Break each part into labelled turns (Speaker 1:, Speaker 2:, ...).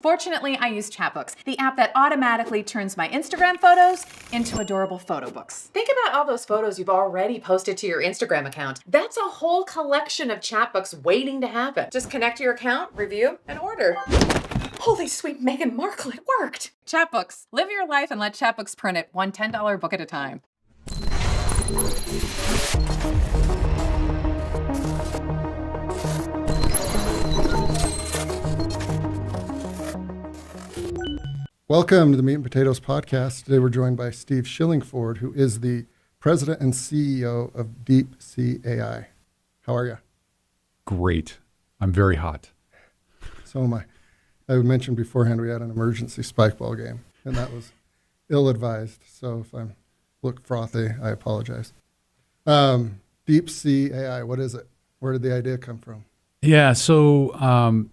Speaker 1: Fortunately, I use Chatbooks, the app that automatically turns my Instagram photos into adorable photo books. Think about all those photos you've already posted to your Instagram account. That's a whole collection of Chatbooks waiting to happen. Just connect your account, review, and order. Holy sweet Meghan Markle, it worked! Chatbooks. Live your life and let Chatbooks print it, one $10 book at a time.
Speaker 2: Welcome to the Meat and Potatoes podcast. Today we're joined by Steve Shillingford, who is the president and CEO of DeepSee AI. How are you?
Speaker 3: Great. I'm very hot.
Speaker 2: So am I. I mentioned beforehand we had an emergency spike ball game, and that was ill-advised. So if I look frothy, I apologize. DeepSee AI, what is it? Where did the idea come from?
Speaker 3: Yeah, so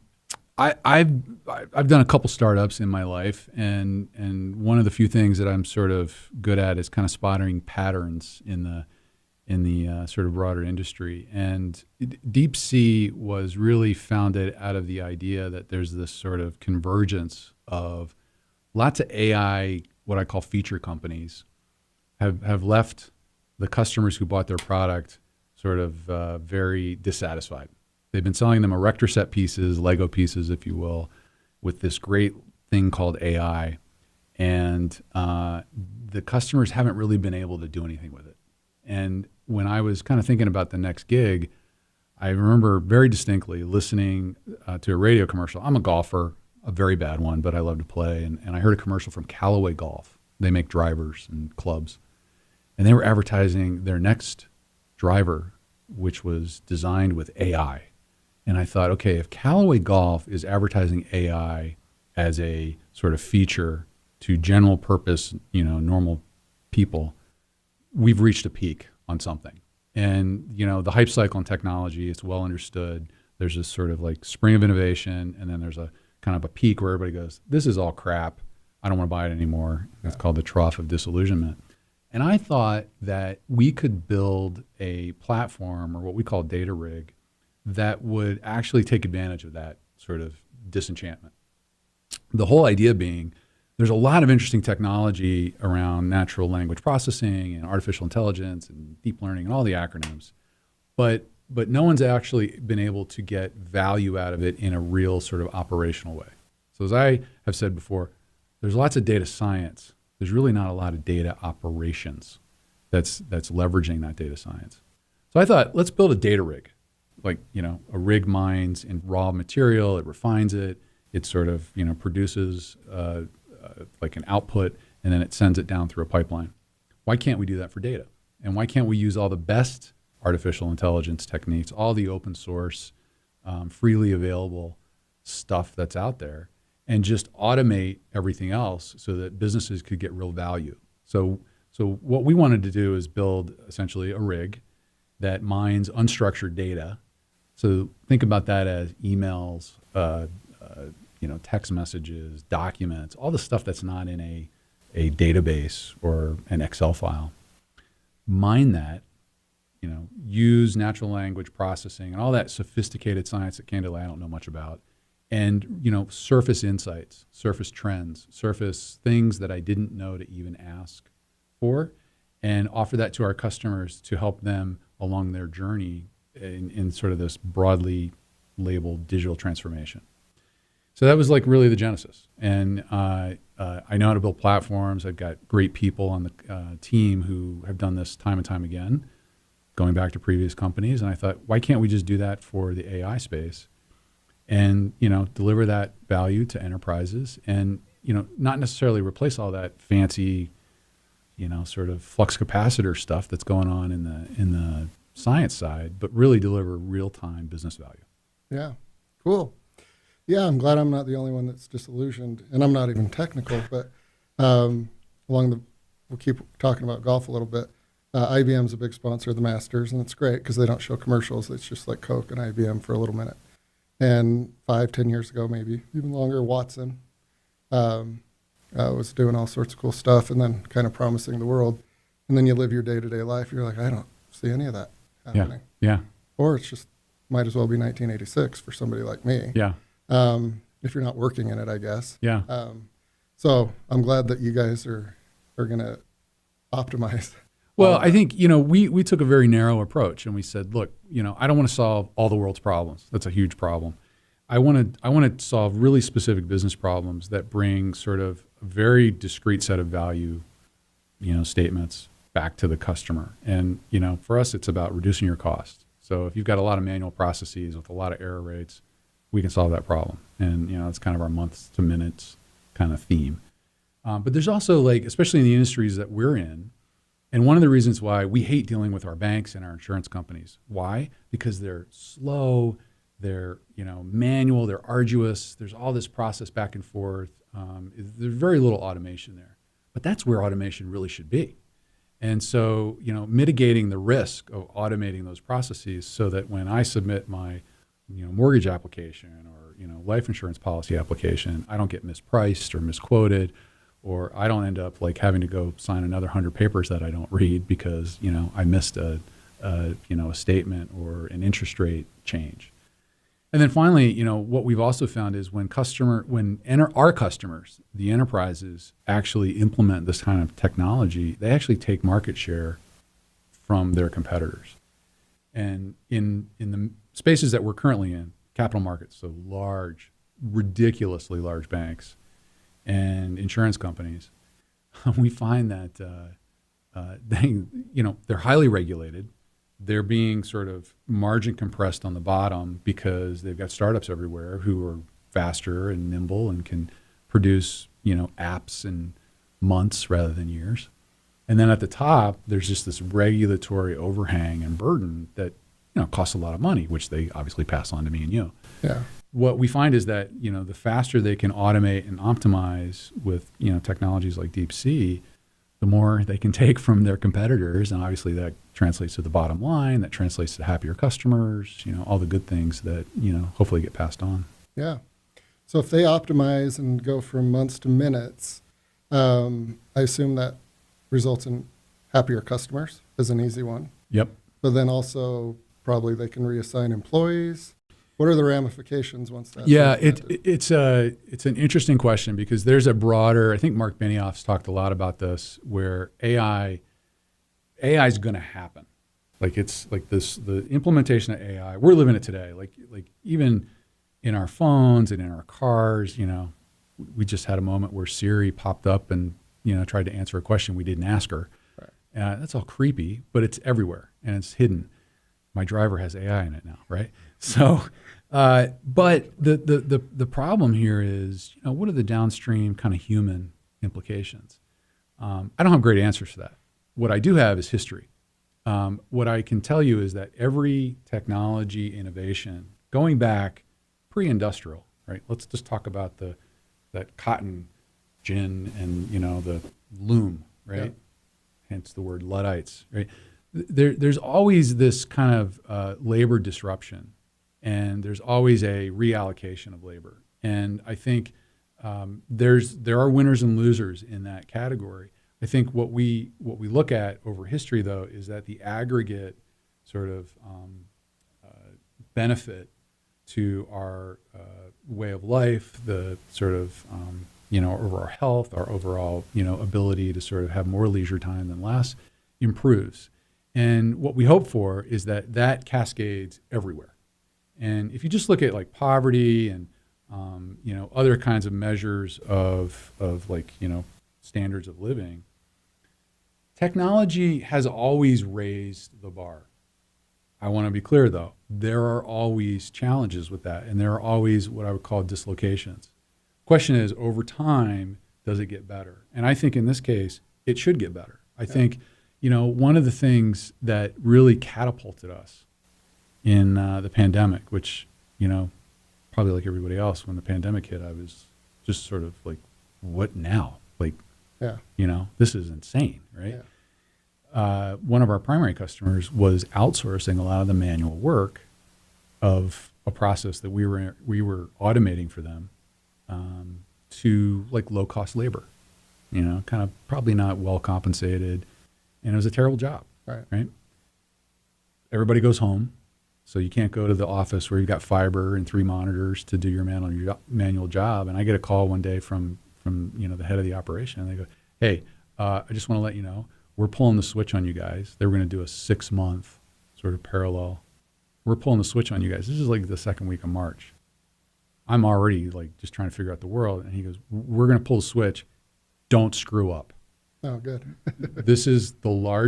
Speaker 3: I've done a couple startups in my life, and one of the few things that I'm sort of good at is kind of spotting patterns in the sort of broader industry. And DeepSee was really founded out of the idea that there's this sort of convergence of lots of AI, what I call feature companies, have left the customers who bought their product sort of very dissatisfied. They've been selling them erector set pieces, Lego pieces, if you will, with this great thing called AI. And the customers haven't really been able to do anything with it. And when I was kind of thinking about the next gig, I remember very distinctly listening to a radio commercial. I'm a golfer, a very bad one, but I love to play. And I heard a commercial from Callaway Golf. They make drivers and clubs. And they were advertising their next driver, which was designed with AI. And I thought, okay, if Callaway Golf is advertising AI as a sort of feature to general purpose, normal people, we've reached a peak on something. And, the hype cycle in technology, it's well understood. There's this sort of like spring of innovation, and then there's a kind of a peak where everybody goes, this is all crap. I don't want to buy it anymore. It's called the trough of disillusionment. And I thought that we could build a platform, or what we call data rig, that would actually take advantage of that sort of disenchantment. The whole idea being there's a lot of interesting technology around natural language processing and artificial intelligence and deep learning and all the acronyms, but no one's actually been able to get value out of it in a real sort of operational way. So as I have said before, there's lots of data science. There's really not a lot of data operations that's leveraging that data science. So I thought, let's build a data rig. Like, a rig mines in raw material, it refines it, it sort of, produces like an output, and then it sends it down through a pipeline. Why can't we do that for data? And why can't we use all the best artificial intelligence techniques, all the open source, freely available stuff that's out there, and just automate everything else so that businesses could get real value? So what we wanted to do is build essentially a rig that mines unstructured data. So think about that as emails, text messages, documents, all the stuff that's not in a database or an Excel file. Mine that, use natural language processing and all that sophisticated science that candidly I don't know much about, and surface insights, surface trends, surface things that I didn't know to even ask for, and offer that to our customers to help them along their journey in sort of this broadly labeled digital transformation. So that was like really the genesis. And I know how to build platforms. I've got great people on the team who have done this time and time again, going back to previous companies. And I thought, why can't we just do that for the AI space and, deliver that value to enterprises and, not necessarily replace all that fancy, sort of flux capacitor stuff that's going on in the science side, but really deliver real-time business value.
Speaker 2: Yeah, cool. Yeah, I'm glad I'm not the only one that's disillusioned, and I'm not even technical, but we'll keep talking about golf a little bit. IBM's a big sponsor of the Masters, and it's great because they don't show commercials. It's just like Coke and IBM for a little minute. And 5-10 years ago, maybe even longer, Watson was doing all sorts of cool stuff and then kind of promising the world. And then you live your day-to-day life. You're like, I don't see any of that happening.
Speaker 3: Yeah.
Speaker 2: Or it's just might as well be 1986 for somebody like me.
Speaker 3: Yeah.
Speaker 2: if you're not working in it, I guess.
Speaker 3: Yeah.
Speaker 2: So I'm glad that you guys are going to optimize.
Speaker 3: Well, I think, we took a very narrow approach and we said, look, I don't want to solve all the world's problems. That's a huge problem. I want to solve really specific business problems that bring sort of a very discrete set of value, statements back to the customer. And, for us, it's about reducing your costs. So if you've got a lot of manual processes with a lot of error rates, we can solve that problem. And, it's kind of our months to minutes kind of theme. But there's also, especially in the industries that we're in, and one of the reasons why we hate dealing with our banks and our insurance companies. Why? Because they're slow, they're manual, they're arduous. There's all this process back and forth. There's very little automation there. But that's where automation really should be. And so, mitigating the risk of automating those processes so that when I submit my mortgage application or life insurance policy application, I don't get mispriced or misquoted, or I don't end up having to go sign another 100 papers that I don't read because I missed a statement or an interest rate change. And then finally, what we've also found is when our customers, the enterprises, actually implement this kind of technology, they actually take market share from their competitors. And in the spaces that we're currently in, capital markets, so large, ridiculously large banks and insurance companies, we find that they're highly regulated. They're being sort of margin compressed on the bottom because they've got startups everywhere who are faster and nimble and can produce, apps in months rather than years. And then at the top, there's just this regulatory overhang and burden that, costs a lot of money, which they obviously pass on to me and you.
Speaker 2: Yeah.
Speaker 3: What we find is that, the faster they can automate and optimize with, technologies like DeepSee, the more they can take from their competitors. And obviously that translates to the bottom line, that translates to happier customers, all the good things that, hopefully get passed on.
Speaker 2: Yeah. So if they optimize and go from months to minutes, I assume that results in happier customers is an easy one.
Speaker 3: Yep.
Speaker 2: But then also probably they can reassign employees. What are the ramifications once that's implemented?
Speaker 3: It's an interesting question because there's a broader, I think Mark Benioff's talked a lot about this, where AI is going to happen. The implementation of AI, we're living it today. Like even in our phones and in our cars, we just had a moment where Siri popped up and, tried to answer a question we didn't ask her. Right. That's all creepy, but it's everywhere and it's hidden. My driver has AI in it now, right? So, but the problem here is, what are the downstream kind of human implications? I don't have great answers for that. What I do have is history. What I can tell you is that every technology innovation, going back pre-industrial, right? Let's just talk about that cotton gin and the loom, right? Yeah. Hence the word Luddites, right? There's always this kind of labor disruption, and there's always a reallocation of labor. And I think there are winners and losers in that category. I think what we look at over history, though, is that the aggregate sort of benefit to our way of life, the sort of over our health, our overall ability to sort of have more leisure time than less, improves. And what we hope for is that cascades everywhere. And if you just look at poverty and other kinds of measures of standards of living, technology has always raised the bar. I want to be clear, though, there are always challenges with that, and there are always what I would call dislocations. Question is, over time, does it get better? And I think in this case, it should get better. I think, one of the things that really catapulted us in the pandemic, which, probably like everybody else, when the pandemic hit, I was just sort of like, what now? This is insane, right? Yeah. One of our primary customers was outsourcing a lot of the manual work of a process that we were automating for them to low cost labor, kind of probably not well compensated, and it was a terrible job. Right. Everybody goes home. So you can't go to the office where you've got fiber and 3 monitors to do your manual job. And I get a call one day from the head of the operation, and they go, hey, I just want to let you know, we're pulling the switch on you guys. They were going to do a 6-month sort of parallel. We're pulling the switch on you guys. This is like the second week of March. I'm already like just trying to figure out the world. And he goes, we're going to pull the switch. Don't screw up.
Speaker 2: Oh, good.
Speaker 3: This is one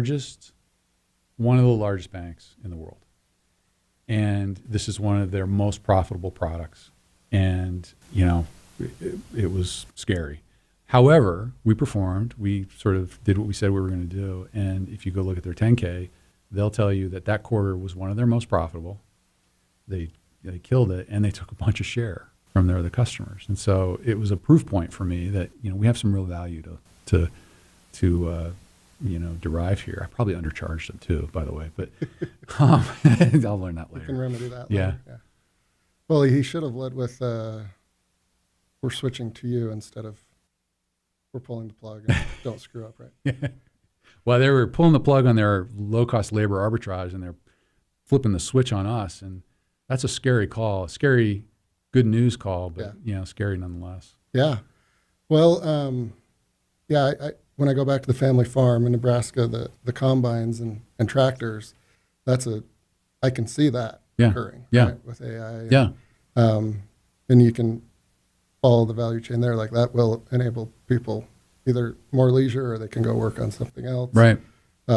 Speaker 3: of the largest banks in the world. And this is one of their most profitable products. And, it was scary. However, we performed. We sort of did what we said we were going to do. And if you go look at their 10K, they'll tell you that quarter was one of their most profitable. They killed it, and they took a bunch of share from their other customers. And so it was a proof point for me that, we have some real value to derive here. I probably undercharged them too, by the way, but I'll learn that later.
Speaker 2: We can remedy that
Speaker 3: Yeah.
Speaker 2: later. Yeah. Well, he should have led with, we're switching to you instead of we're pulling the plug and don't screw up, right?
Speaker 3: Yeah. Well, they were pulling the plug on their low-cost labor arbitrage, and they're flipping the switch on us. And that's a scary call, a scary good news call, but, scary nonetheless.
Speaker 2: Yeah. Well, I when I go back to the family farm in Nebraska, the combines and tractors, I can see that occurring right, with AI.
Speaker 3: Yeah.
Speaker 2: And you can follow the value chain there. Like that will enable people either more leisure or they can go work on something else.
Speaker 3: Right.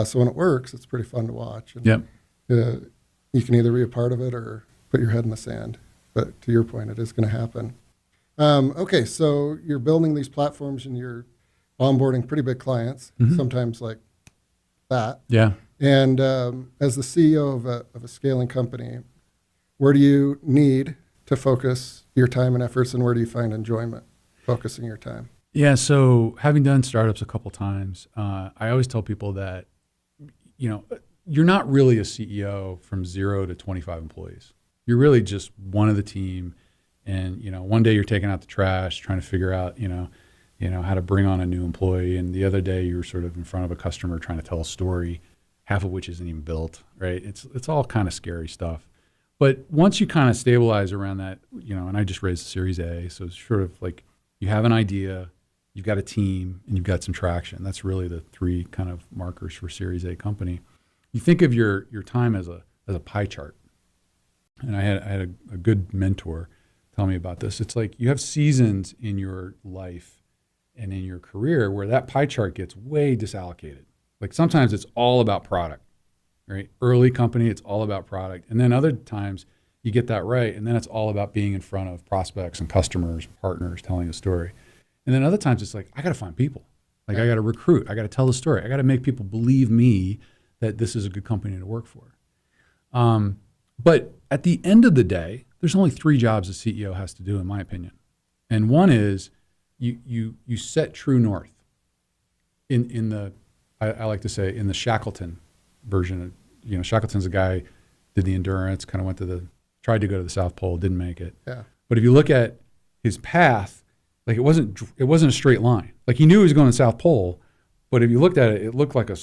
Speaker 2: So when it works, it's pretty fun to watch. And,
Speaker 3: Yep.
Speaker 2: you can either be a part of it or put your head in the sand. But to your point, it is going to happen. Okay, so you're building these platforms and you're onboarding pretty big clients, sometimes like that.
Speaker 3: Yeah.
Speaker 2: And as the CEO of a scaling company, where do you need to focus your time and efforts, and where do you find enjoyment focusing your time?
Speaker 3: Yeah, so having done startups a couple times, I always tell people that, you're not really a CEO from 0 to 25 employees. You're really just one of the team. And, one day you're taking out the trash, trying to figure out, how to bring on a new employee. And the other day you're sort of in front of a customer trying to tell a story, half of which isn't even built, right? It's all kind of scary stuff. But once you kind of stabilize around that, and I just raised a Series A, so it's sort of like you have an idea, you've got a team, and you've got some traction. That's really the 3 kind of markers for Series A company. You think of your time as a pie chart. And I had a good mentor tell me about this. It's like you have seasons in your life and in your career where that pie chart gets way disallocated. Like sometimes it's all about product, right? Early company, it's all about product. And then other times you get that right, and then it's all about being in front of prospects and customers, partners, telling a story. And then other times it's like, I got to find people. Like I got to recruit. I got to tell the story. I got to make people believe me that this is a good company to work for. But at the end of the day, there's only 3 jobs a CEO has to do, in my opinion. And one is you set true north. I like to say in the Shackleton version of, Shackleton's a guy, did the endurance, kind of tried to go to the South Pole, didn't make it.
Speaker 2: Yeah.
Speaker 3: But if you look at his path, like it wasn't a straight line. Like he knew he was going to the South Pole, but if you looked at it, it looked like a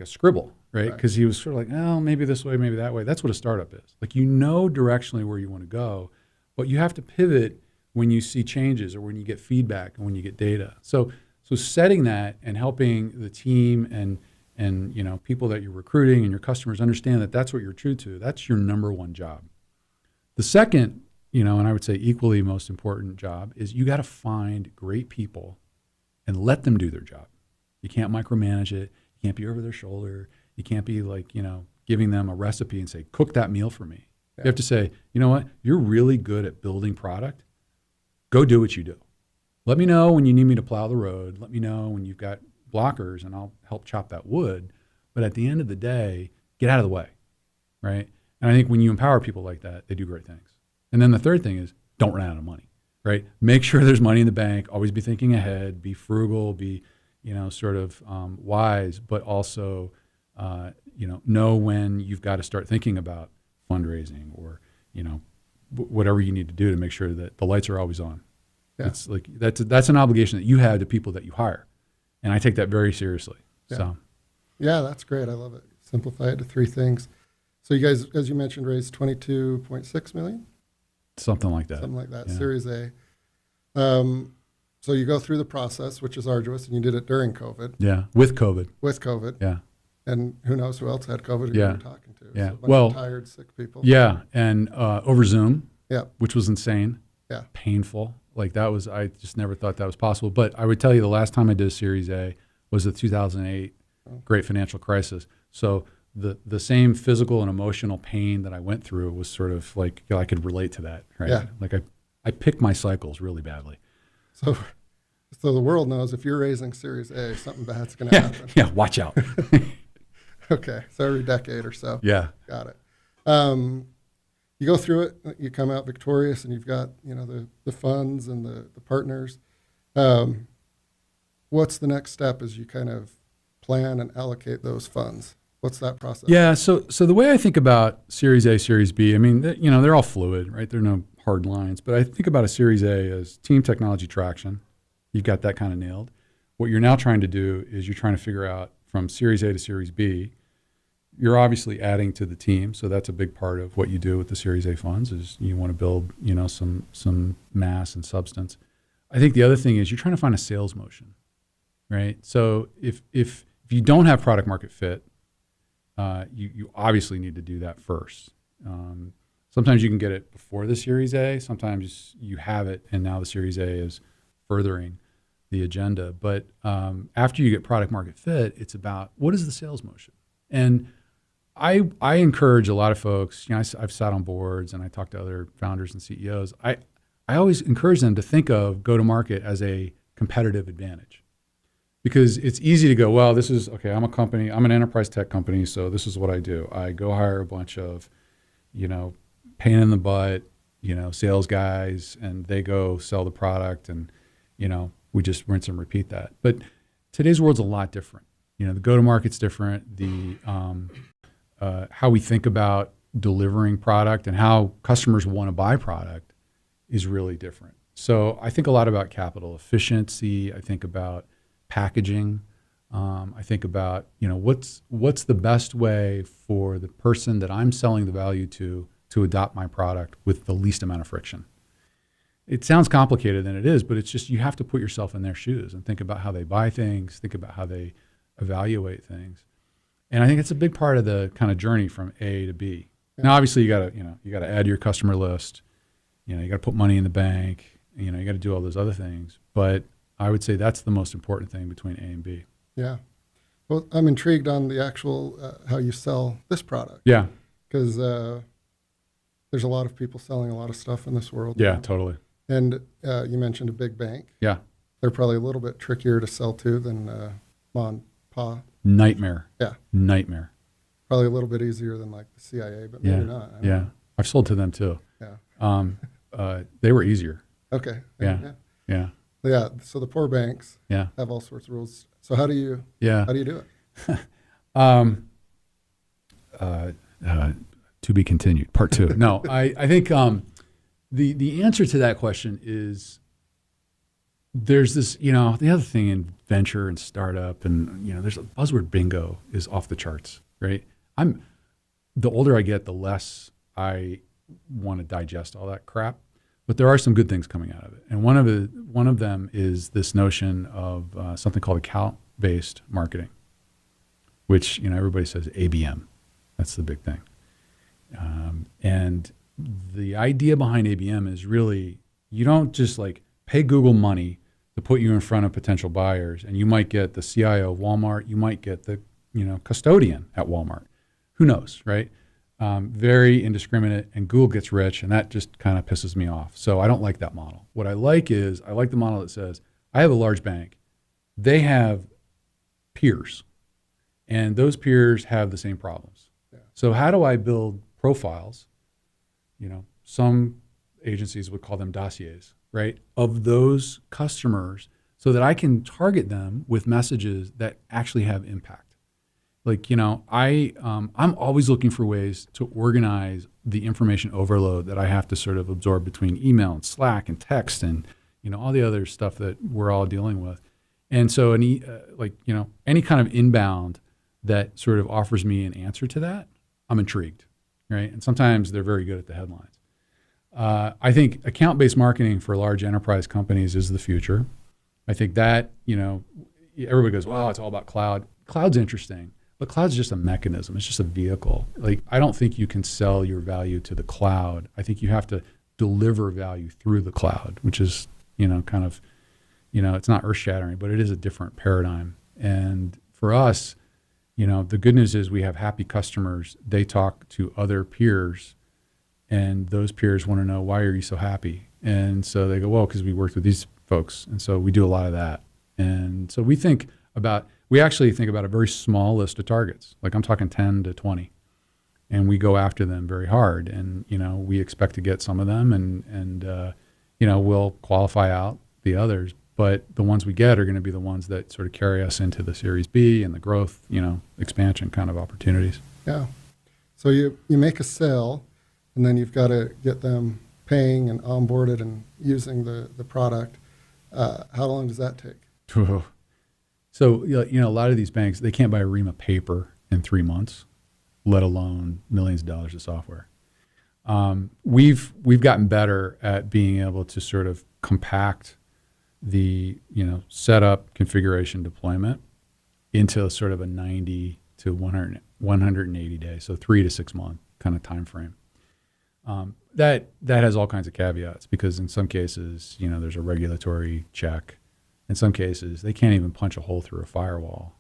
Speaker 3: scribble, right? Because he was sort of like, oh, maybe this way, maybe that way. That's what a startup is. Like directionally where you want to go, but you have to pivot when you see changes or when you get feedback and when you get data. So setting that and helping the team and people that you're recruiting and your customers understand that that's what you're true to. That's your number one job. The second, and I would say equally most important job is you got to find great people and let them do their job. You can't micromanage it. You can't be over their shoulder. You can't be like, giving them a recipe and say, cook that meal for me. Yeah. You have to say, you know what? You're really good at building product. Go do what you do. Let me know when you need me to plow the road. Let me know when you've got blockers and I'll help chop that wood. But at the end of the day, get out of the way, right? And I think when you empower people like that, they do great things. And then the third thing is don't run out of money, right? Make sure there's money in the bank. Always be thinking ahead. Be frugal. Be, sort of wise, but also, know when you've got to start thinking about fundraising or, whatever you need to do to make sure that the lights are always on. Yeah. It's like that's an obligation that you have to people that you hire, and I take that very seriously.
Speaker 2: Yeah.
Speaker 3: So,
Speaker 2: yeah, that's great. I love it. Simplify it to 3 things. So you guys, as you mentioned, raised 22.6 million,
Speaker 3: Something like that.
Speaker 2: something like that,
Speaker 3: Yeah.
Speaker 2: Series A. So you go through the process, which is arduous, and you did it during COVID,
Speaker 3: Yeah, with COVID.
Speaker 2: with COVID,
Speaker 3: Yeah,
Speaker 2: and who knows who else had COVID who
Speaker 3: Yeah.
Speaker 2: you were talking to.
Speaker 3: Yeah.
Speaker 2: So a bunch
Speaker 3: Well,
Speaker 2: of tired, sick people.
Speaker 3: yeah, and over Zoom,
Speaker 2: Yeah.
Speaker 3: which was insane,
Speaker 2: Yeah.
Speaker 3: painful. Like that was, I just never thought that was possible. But I would tell you, the last time I did a Series A was the 2008 Great Financial Crisis. So the same physical and emotional pain that I went through was sort of like, you know, I could relate to that, right?
Speaker 2: Yeah.
Speaker 3: Like I picked my cycles really badly.
Speaker 2: So the world knows if you're raising Series A, something bad's going to
Speaker 3: Yeah,
Speaker 2: happen.
Speaker 3: yeah. Watch out.
Speaker 2: Okay. So every decade or so.
Speaker 3: Yeah.
Speaker 2: Got it. You go through it, you come out victorious, and you've got, you know, the funds and the partners. What's the next step as you kind of plan and allocate those funds? What's that process?
Speaker 3: Yeah. So the way I think about Series A, Series B, I mean, you know, they're all fluid, right? There are no hard lines. But I think about a Series A as team technology traction. You've got that kind of nailed. What you're now trying to do is you're trying to figure out from Series A to Series B. You're obviously adding to the team, so that's a big part of what you do with the Series A funds. Is you want to build, you know, some mass and substance. I think the other thing is you're trying to find a sales motion, right? So if you don't have product market fit, you obviously need to do that first. Sometimes you can get it before the Series A. Sometimes you have it, and now the Series A is furthering the agenda. But after you get product market fit, it's about what is the sales motion. And I encourage a lot of folks. You know, I've sat on boards and I talk to other founders and CEOs. I always encourage them to think of go-to-market as a competitive advantage. Because it's easy to go, well, this is, okay, I'm a company, I'm an enterprise tech company, so this is what I do. I go hire a bunch of, you know, pain in the butt, you know, sales guys, and they go sell the product, and, you know, we just rinse and repeat that. But today's world's a lot different. You know, the go-to-market's different. The how we think about delivering product and how customers want to buy product is really different. So I think a lot about capital efficiency. I think about packaging. I think about, you know, what's the best way for the person that I'm selling the value to adopt my product with the least amount of friction. It sounds complicated than it is, but it's just you have to put yourself in their shoes and think about how they buy things, think about how they evaluate things. And I think it's a big part of the kind of journey from A to B. Yeah. Now, obviously, you got to add your customer list. You know, you got to put money in the bank. You know, you got to do all those other things. But I would say that's the most important thing between A and B.
Speaker 2: Yeah. Well, I'm intrigued on the actual how you sell this product.
Speaker 3: Yeah.
Speaker 2: Because there's a lot of people selling a lot of stuff in this world.
Speaker 3: Yeah, totally.
Speaker 2: And you mentioned a big bank.
Speaker 3: Yeah.
Speaker 2: They're probably a little bit trickier to sell to than Mom, Pa.
Speaker 3: Nightmare.
Speaker 2: Yeah.
Speaker 3: Nightmare.
Speaker 2: Probably a little bit easier than like the CIA, but maybe not. I don't know.
Speaker 3: I've sold to them too.
Speaker 2: Yeah.
Speaker 3: They were easier.
Speaker 2: Okay.
Speaker 3: Yeah.
Speaker 2: Yeah. So the poor banks
Speaker 3: Yeah.
Speaker 2: have all sorts of rules. So how do you
Speaker 3: Yeah.
Speaker 2: do it?
Speaker 3: To be continued, part 2. No, I think the answer to that question is there's this, you know, the other thing in venture and startup and, you know, there's a buzzword bingo is off the charts, right? The older I get, the less I want to digest all that crap, but there are some good things coming out of it. And one of them is this notion of something called account-based marketing, which, you know, everybody says ABM. That's the big thing. And the idea behind ABM is really, you don't just like pay Google money to put you in front of potential buyers, and you might get the CIO of Walmart, you might get the, you know, custodian at Walmart. Who knows, right? Very indiscriminate, and Google gets rich, and that just kind of pisses me off. So I don't like that model. What I like is, I like the model that says, I have a large bank. They have peers, and those peers have the same problems. Yeah. So how do I build profiles? You know, some agencies would call them dossiers, right, of those customers so that I can target them with messages that actually have impact. Like, you know, I'm always looking for ways to organize the information overload that I have to sort of absorb between email and Slack and text and, you know, all the other stuff that we're all dealing with. And so any kind of inbound that sort of offers me an answer to that, I'm intrigued. right? And sometimes they're very good at the headlines. I think account-based marketing for large enterprise companies is the future. I think that, everybody goes, wow, it's all about cloud. Cloud's interesting, but cloud's just a mechanism. It's just a vehicle. Like, I don't think you can sell your value to the cloud. I think you have to deliver value through the cloud, which is, it's not earth-shattering, but it is a different paradigm. And for us, the good news is we have happy customers. They talk to other peers, and those peers want to know, why are you so happy? And so they go, well, because we worked with these folks. And so we do a lot of that. And so we actually think about a very small list of targets. Like, I'm talking 10 to 20. And we go after them very hard. And, we expect to get some of them, and we'll qualify out the others. But the ones we get are going to be the ones that sort of carry us into the Series B and the growth, expansion kind of opportunities.
Speaker 2: Yeah. So you make a sale, and then you've got to get them paying and onboarded and using the product. How long does that take?
Speaker 3: So, a lot of these banks, they can't buy a ream of paper in 3 months, let alone millions of dollars of software. We've gotten better at being able to sort of compact the, setup, configuration, deployment into sort of a 90 to 180 days, so 3 to 6 month kind of time frame. That has all kinds of caveats, because in some cases, there's a regulatory check. In some cases, they can't even punch a hole through a firewall,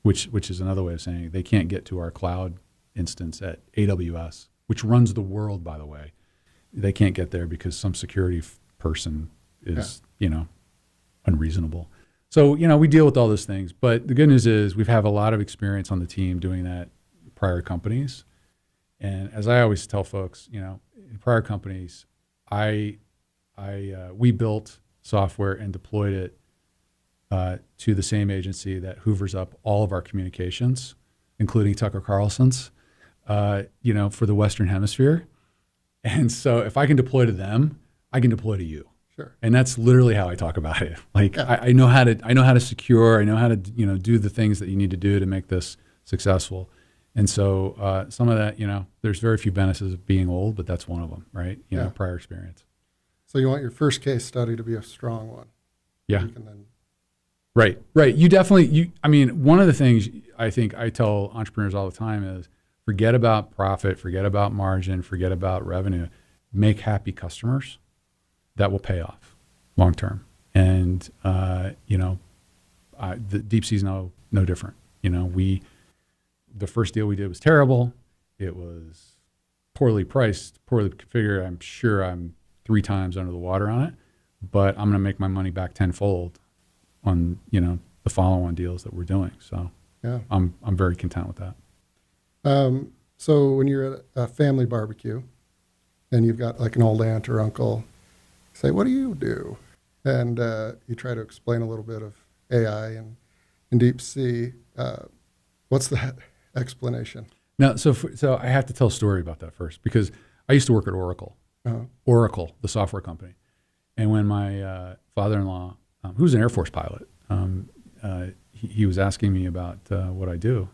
Speaker 3: which is another way of saying they can't get to our cloud instance at AWS, which runs the world, by the way. They can't get there because some security person is, unreasonable. So, we deal with all those things. But the good news is we have a lot of experience on the team doing that in prior companies. And as I always tell folks, in prior companies, we built software and deployed it to the same agency that hoovers up all of our communications, including Tucker Carlson's, for the Western Hemisphere. And so if I can deploy to them, I can deploy to you.
Speaker 2: Sure.
Speaker 3: And that's literally how I talk about it. Like, yeah. I know how to secure, I know how to, do the things that you need to do to make this successful. And so some of that, there's very few benefits of being old, but that's one of them, right? Prior experience.
Speaker 2: So you want your first case study to be a strong one.
Speaker 3: Yeah.
Speaker 2: You can then...
Speaker 3: Right. You definitely, one of the things I think I tell entrepreneurs all the time is forget about profit, forget about margin, forget about revenue. Make happy customers. That will pay off long term. And, the DeepSee's no different. The first deal we did was terrible. It was poorly priced, poorly configured. I'm sure I'm 3 times under the water on it, but I'm going to make my money back tenfold on, the follow-on deals that we're doing. So yeah, I'm very content with that.
Speaker 2: So when you're at a family barbecue and you've got like an old aunt or uncle, say, what do you do? And you try to explain a little bit of AI and DeepSee. What's that explanation?
Speaker 3: No, so I have to tell a story about that first, because I used to work at Oracle. Oracle, the software company. And when my father-in-law, who's an Air Force pilot, he was asking me about what I do.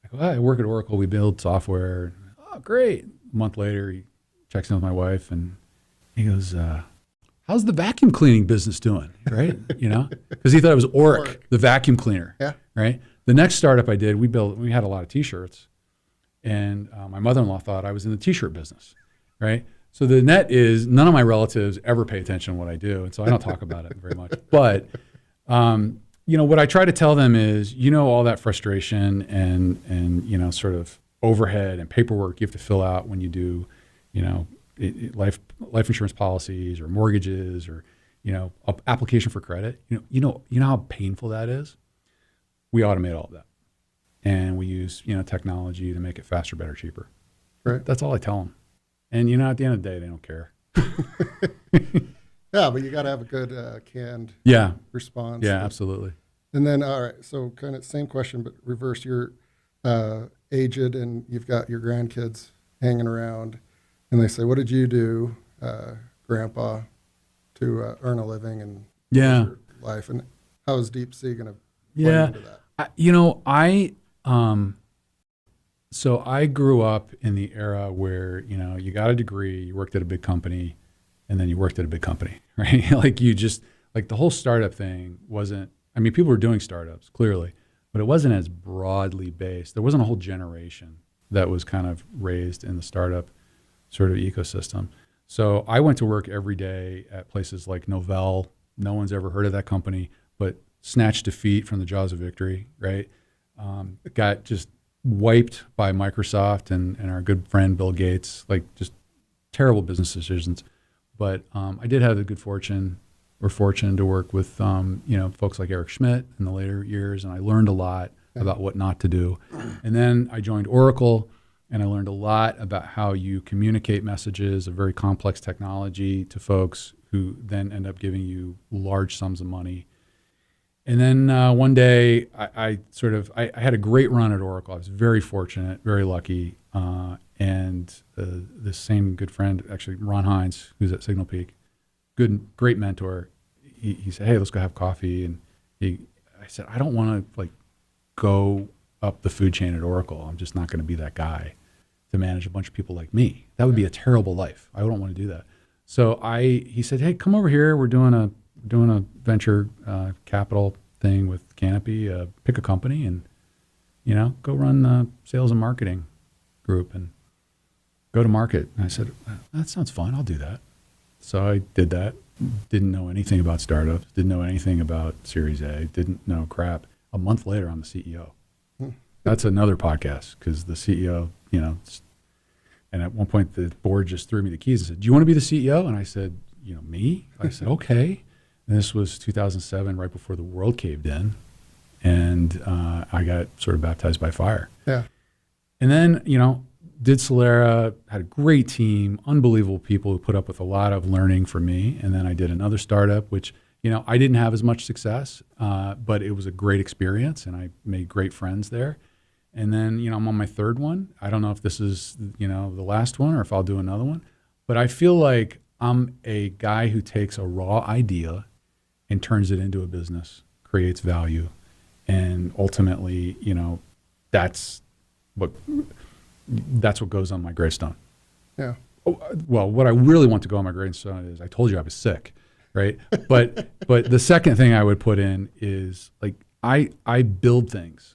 Speaker 3: I go, I work at Oracle. We build software. Oh, great. A month later, he checks in with my wife, and he goes, how's the vacuum cleaning business doing? Right? Because he thought it was Oric, the vacuum cleaner.
Speaker 2: Yeah.
Speaker 3: Right. The next startup I did, we had a lot of T-shirts, and my mother-in-law thought I was in the T-shirt business. Right. So the net is none of my relatives ever pay attention to what I do, and so I don't talk about it very much. But what I try to tell them is, all that frustration and sort of overhead and paperwork you have to fill out when you do, life insurance policies or mortgages or application for credit. You know how painful that is. We automate all of that, and we use technology to make it faster, better, cheaper.
Speaker 2: Right.
Speaker 3: That's all I tell them. And at the end of the day, they don't care.
Speaker 2: Yeah, but you got to have a good canned response.
Speaker 3: Yeah, absolutely.
Speaker 2: And then, all right, so kind of same question, but reverse. You're aged and you've got your grandkids hanging around, and they say, what did you do, Grandpa, to earn a living and your life? And how is DeepSee going to play into that?
Speaker 3: So I grew up in the era where, you got a degree, you worked at a big company, and then you worked at a big company, right? Like the whole startup thing wasn't, I mean, people were doing startups, clearly, but it wasn't as broadly based. There wasn't a whole generation that was kind of raised in the startup sort of ecosystem. So I went to work every day at places like Novell. No one's ever heard of that company, but snatched defeat from the jaws of victory, right? Got just wiped by Microsoft and our good friend Bill Gates, like just terrible business decisions. But I did have the good fortune to work with folks like Eric Schmidt in the later years, and I learned a lot about what not to do. And then I joined Oracle, and I learned a lot about how you communicate messages of very complex technology to folks who then end up giving you large sums of money. And then one day, I had a great run at Oracle. I was very fortunate, very lucky. And this same good friend, actually Ron Hines, who's at Signal Peak, great mentor. He said, "Hey, let's go have coffee." And I said, "I don't want to go up the food chain at Oracle. I'm just not going to be that guy to manage a bunch of people like me. That would be a terrible life. I don't want to do that." So he said, "Hey, come over here. We're doing a venture capital thing with Canopy. Pick a company and go run the sales and marketing group and go to market." And I said, "That sounds fun. I'll do that." So I did that. Didn't know anything about startups. Didn't know anything about Series A. Didn't know crap. A month later, I'm the CEO. That's another podcast because the CEO, and at one point the board just threw me the keys and said, "Do you want to be the CEO?" And I said, "Me?" I said, "Okay." And this was 2007, right before the world caved in. And I got sort of baptized by fire.
Speaker 2: Yeah.
Speaker 3: And then, did Solera, had a great team, unbelievable people who put up with a lot of learning for me. And then I did another startup, which, I didn't have as much success, but it was a great experience and I made great friends there. And then, I'm on my third one. I don't know if this is, the last one or if I'll do another one, but I feel like I'm a guy who takes a raw idea and turns it into a business, creates value. And ultimately, that's what goes on my gravestone.
Speaker 2: Yeah.
Speaker 3: Well, what I really want to go on my gravestone is, I told you I was sick, right? But the second thing I would put in is like, I build things.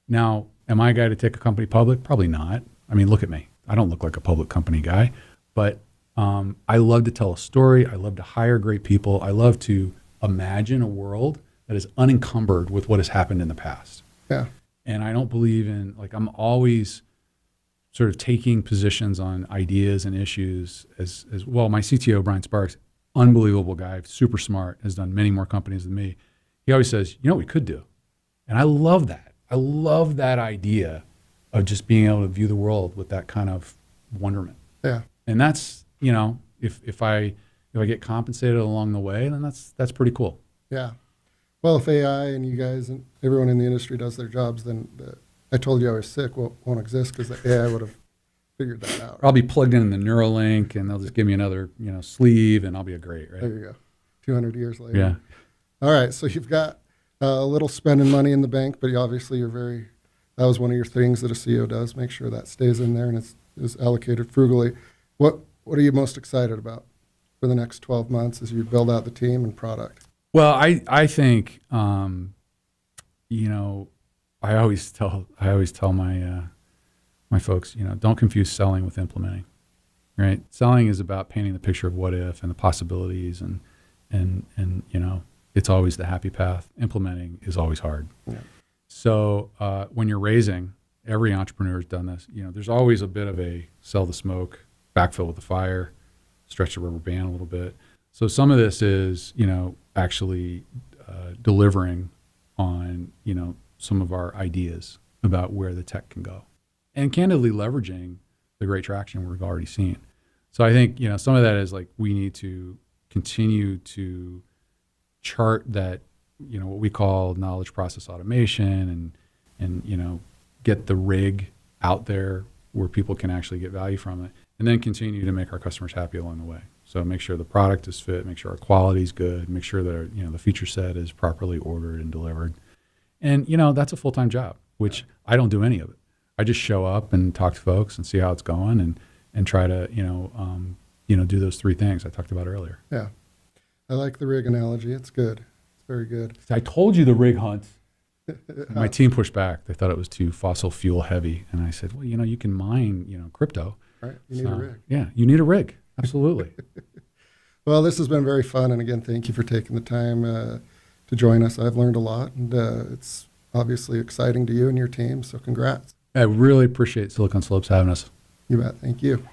Speaker 3: Now, am I a guy to take a company public? Probably not. I mean, look at me. I don't look like a public company guy, but I love to tell a story. I love to hire great people. I love to imagine a world that is unencumbered with what has happened in the past.
Speaker 2: Yeah.
Speaker 3: And I don't believe in, I'm always sort of taking positions on ideas and issues as well. My CTO, Brian Sparks, unbelievable guy, super smart, has done many more companies than me. He always says, what we could do? And I love that. I love that idea of just being able to view the world with that kind of wonderment.
Speaker 2: Yeah.
Speaker 3: And that's, if I get compensated along the way, then that's pretty cool.
Speaker 2: Yeah. Well, if AI and you guys and everyone in the industry does their jobs, then I told you I was sick won't exist because the AI would have figured that out.
Speaker 3: I'll be plugged in the Neuralink, and they'll just give me another sleeve, and I'll be great, right?
Speaker 2: There you go. 200 years later.
Speaker 3: Yeah.
Speaker 2: All right. So you've got a little spending money in the bank, but obviously that was one of your things that a CEO does, make sure that stays in there and is allocated frugally. What are you most excited about for the next 12 months as you build out the team and product?
Speaker 3: Well, I think, I always tell my folks, don't confuse selling with implementing, right? Selling is about painting the picture of what if and the possibilities, and it's always the happy path. Implementing is always hard.
Speaker 2: Yeah.
Speaker 3: So when you're raising, every entrepreneur has done this. There's always a bit of a sell the smoke, backfill with the fire, stretch the rubber band a little bit. So some of this is, actually delivering on, some of our ideas about where the tech can go, and candidly leveraging the great traction we've already seen. So I think, some of that is like, we need to continue to chart that, what we call knowledge process automation, and get the rig out there where people can actually get value from it, and then continue to make our customers happy along the way. So make sure the product is fit, make sure our quality is good, make sure that the feature set is properly ordered and delivered. And that's a full-time job, which I don't do any of it. I just show up and talk to folks and see how it's going, and try to do those three things I talked about earlier.
Speaker 2: Yeah. I like the rig analogy. It's good. It's very good.
Speaker 3: I told you the rig hunt. My team pushed back. They thought it was too fossil fuel heavy, and I said, well, you can mine crypto.
Speaker 2: Right. You need a rig.
Speaker 3: Yeah, you need a rig. Absolutely.
Speaker 2: Well, this has been very fun. And again, thank you for taking the time to join us. I've learned a lot, and it's obviously exciting to you and your team. So congrats.
Speaker 3: I really appreciate Silicon Slopes having us.
Speaker 2: You bet. Thank you.